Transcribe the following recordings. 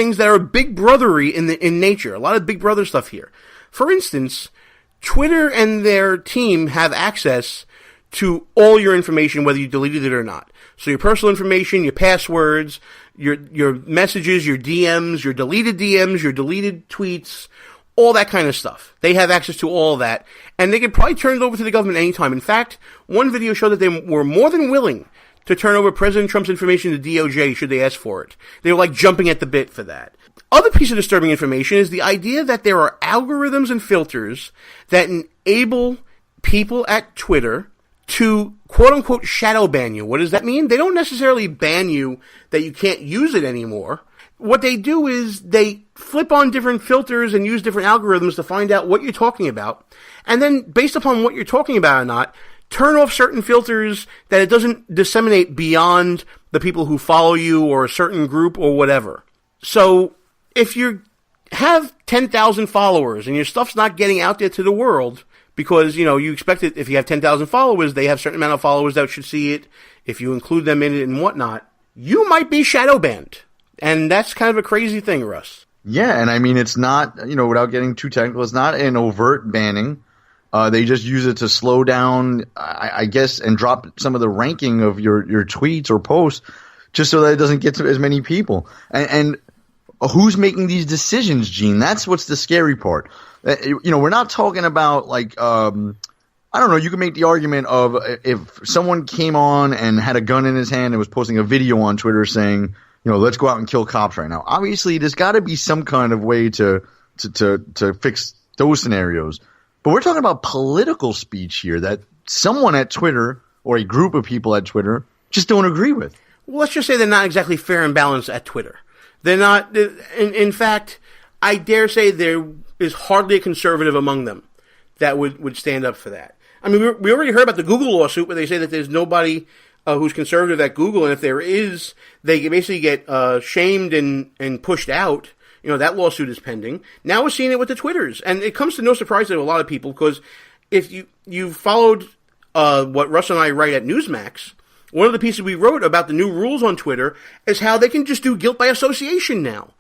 things that are big brothery in nature. A lot of big brother stuff here. For instance, Twitter and their team have access to all your information, whether you deleted it or not. So your personal information, your passwords, your messages, your DMs, your deleted tweets, all that kind of stuff. They have access to all of that, and they could probably turn it over to the government anytime. In fact, one video showed that they were more than willing to turn over President Trump's information to DOJ should they ask for it. They were like jumping at the bit for that. Other piece of disturbing information is the idea that there are algorithms and filters that enable people at Twitter to quote-unquote shadow ban you. What does that mean? They don't necessarily ban you that you can't use it anymore. What they do is they flip on different filters and use different algorithms to find out what you're talking about. And then, based upon what you're talking about or not, turn off certain filters that it doesn't disseminate beyond the people who follow you or a certain group or whatever. So, if you have 10,000 followers and your stuff's not getting out there to the world, because, you expect it, if you have 10,000 followers, they have a certain amount of followers that should see it. If you include them in it and whatnot, you might be shadow banned. And that's kind of a crazy thing, Russ. Yeah, and I mean, it's not, without getting too technical, it's not an overt banning. They just use it to slow down, I guess, and drop some of the ranking of your tweets or posts just so that it doesn't get to as many people. And who's making these decisions, Gene? That's what's the scary part. We're not talking about like, I don't know, you can make the argument of if someone came on and had a gun in his hand and was posting a video on Twitter saying, let's go out and kill cops right now. Obviously, there's got to be some kind of way to fix those scenarios. But we're talking about political speech here that someone at Twitter or a group of people at Twitter just don't agree with. Well, let's just say they're not exactly fair and balanced at Twitter. They're not. In fact, I dare say there is hardly a conservative among them that would stand up for that. I mean, we already heard about the Google lawsuit where they say that there's nobody who's conservative at Google, and if there is, they basically get shamed and pushed out. That lawsuit is pending. Now we're seeing it with the Twitters, and it comes to no surprise to a lot of people, because if you followed what Russ and I write at Newsmax, one of the pieces we wrote about the new rules on Twitter is how they can just do guilt by association now.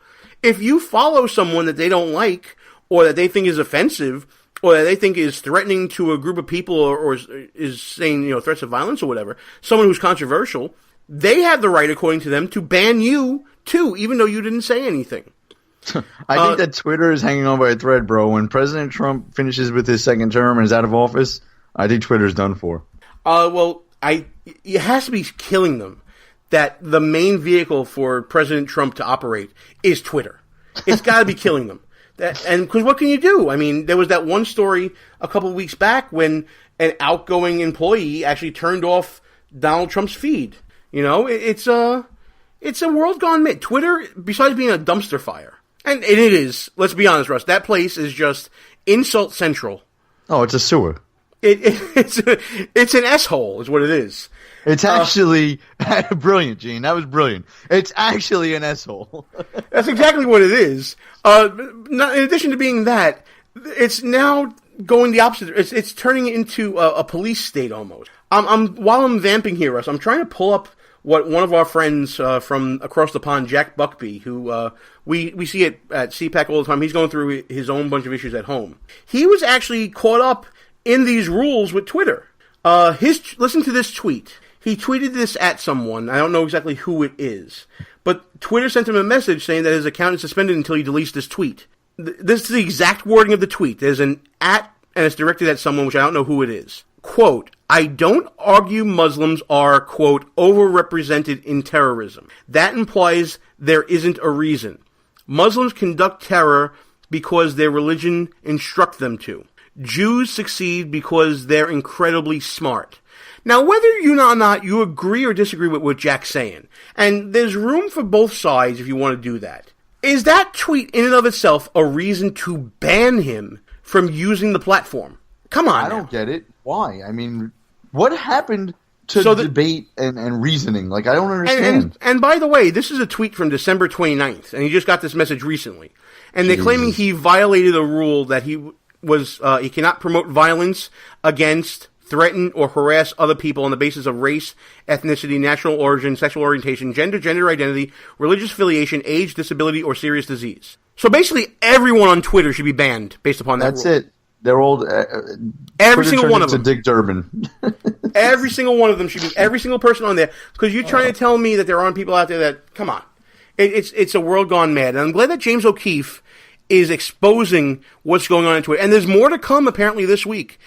If you follow someone that they don't like, or that they think is offensive, or that they think is threatening to a group of people, or is saying, threats of violence or whatever, someone who's controversial, they have the right, according to them, to ban you too, even though you didn't say anything. I think that Twitter is hanging on by a thread, bro. When President Trump finishes with his second term and is out of office, I think Twitter's done for. It has to be killing them that the main vehicle for President Trump to operate is Twitter. It's got to be killing them. And because what can you do? I mean, there was that one story a couple of weeks back when an outgoing employee actually turned off Donald Trump's feed. It's a world gone mad. Twitter, besides being a dumpster fire, and it is, let's be honest, Russ, that place is just insult central. Oh, it's a sewer. It's an S-hole is what it is. It's actually brilliant, Gene. That was brilliant. It's actually an S-hole. That's exactly what it is. In addition to being that, it's now going the opposite. It's turning into a police state almost. While I'm vamping here, Russ, I'm trying to pull up what one of our friends from across the pond, Jack Buckby, who we see at CPAC all the time. He's going through his own bunch of issues at home. He was actually caught up in these rules with Twitter. Listen to this tweet. He tweeted this at someone. I don't know exactly who it is. But Twitter sent him a message saying that his account is suspended until he deletes this tweet. This is the exact wording of the tweet. There's an at, and it's directed at someone, which I don't know who it is. Quote, I don't argue Muslims are, quote, overrepresented in terrorism. That implies there isn't a reason. Muslims conduct terror because their religion instructs them to. Jews succeed because they're incredibly smart. Now, whether you or not you agree or disagree with what Jack's saying, and there's room for both sides if you want to do that, is that tweet in and of itself a reason to ban him from using the platform? Come on. I don't get it. Why? I mean, what happened to debate and reasoning? Like, I don't understand. And by the way, this is a tweet from December 29th, and he just got this message recently. And they're claiming he violated a rule that he cannot promote violence against threaten, or harass other people on the basis of race, ethnicity, national origin, sexual orientation, gender identity, religious affiliation, age, disability, or serious disease. So basically, everyone on Twitter should be banned based upon that That's rule. it. They're old. Every single one of them. Dick Durbin. Every single one of them should be, every single person on there, because you're trying to tell me that there aren't people out there that, come on. It's a world gone mad. And I'm glad that James O'Keefe is exposing what's going on in Twitter. And there's more to come, apparently, this week.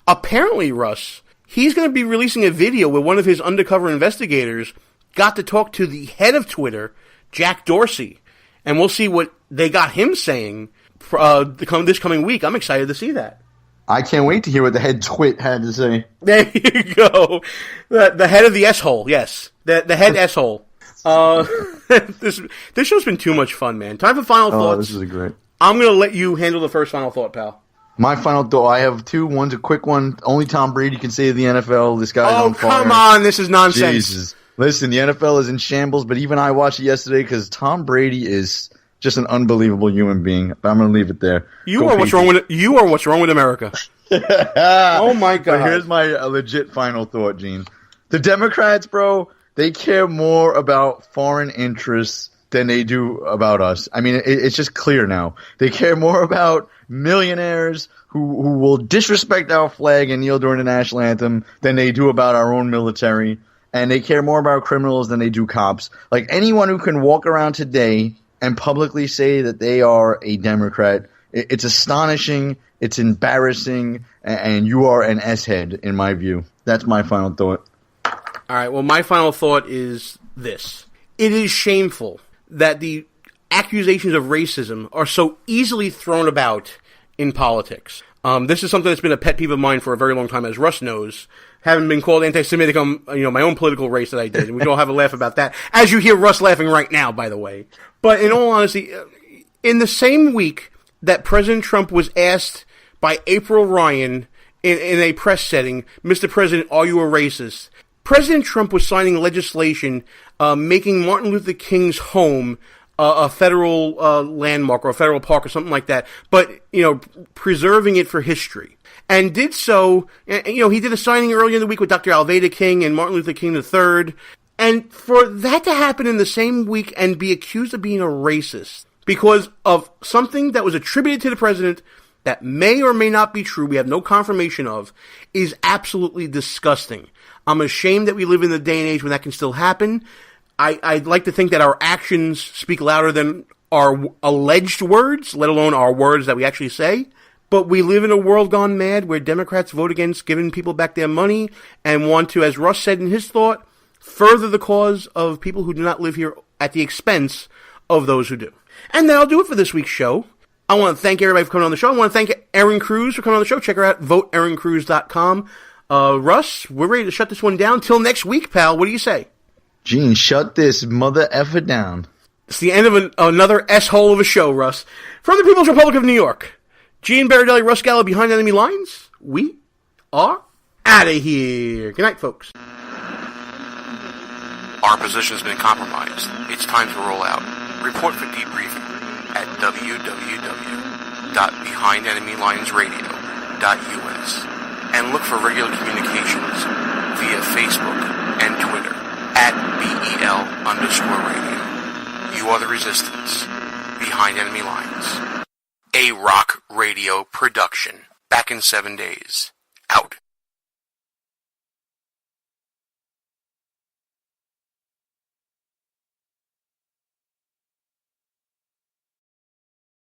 Apparently, Russ, he's going to be releasing a video where one of his undercover investigators got to talk to the head of Twitter, Jack Dorsey. And we'll see what they got him saying this coming week. I'm excited to see that. I can't wait to hear what the head twit had to say. There you go. The head of the S-hole, yes. The head S-hole. This show's been too much fun, man. Time for final thoughts. This is great. I'm going to let you handle the first final thought, pal. My final thought, I have two. One's a quick one. Only Tom Brady can save the NFL. This guy's on fire. Oh, come on. This is nonsense. Jesus. Listen, the NFL is in shambles, but even I watched it yesterday because Tom Brady is just an unbelievable human being. I'm going to leave it there. You are what's wrong with America. Oh, my God. But here's my legit final thought, Gene. The Democrats, bro, they care more about foreign interests than they do about us. I mean, it's just clear now. They care more about millionaires who will disrespect our flag and kneel during the national anthem than they do about our own military. And they care more about criminals than they do cops. Like, anyone who can walk around today and publicly say that they are a Democrat, it's astonishing, it's embarrassing, and you are an S-head, in my view. That's my final thought. All right, well, my final thought is this. It is shameful that the accusations of racism are so easily thrown about in politics. This is something that's been a pet peeve of mine for a very long time, as Russ knows. Having been called anti-Semitic on my own political race that I did, and we can all have a laugh about that, as you hear Russ laughing right now, by the way. But in all honesty, in the same week that President Trump was asked by April Ryan in a press setting, Mr. President, are you a racist? President Trump was signing legislation making Martin Luther King's home a federal landmark or a federal park or something like that, but, preserving it for history. And did so, he did a signing earlier in the week with Dr. Alveda King and Martin Luther King III. And for that to happen in the same week and be accused of being a racist because of something that was attributed to the president that may or may not be true, we have no confirmation of, is absolutely disgusting. I'm ashamed that we live in the day and age when that can still happen. I'd like to think that our actions speak louder than our alleged words, let alone our words that we actually say. But we live in a world gone mad where Democrats vote against giving people back their money and want to, as Russ said in his thought, further the cause of people who do not live here at the expense of those who do. And that'll do it for this week's show. I want to thank everybody for coming on the show. I want to thank Erin Cruz for coming on the show. Check her out, voteerincruz.com. Russ, we're ready to shut this one down. Till next week, pal. What do you say? Gene, shut this mother effer down. It's the end of another S-hole of a show, Russ. From the People's Republic of New York, Gene Baradelli, Russ Gallo, Behind Enemy Lines, we are out of here. Good night, folks. Our position has been compromised. It's time to roll out. Report for debriefing at www.behindenemylinesradio.us and look for regular communications via Facebook and Twitter at BEL_radio. You are the resistance. Behind Enemy Lines. A rock radio production. Back in 7 days. Out.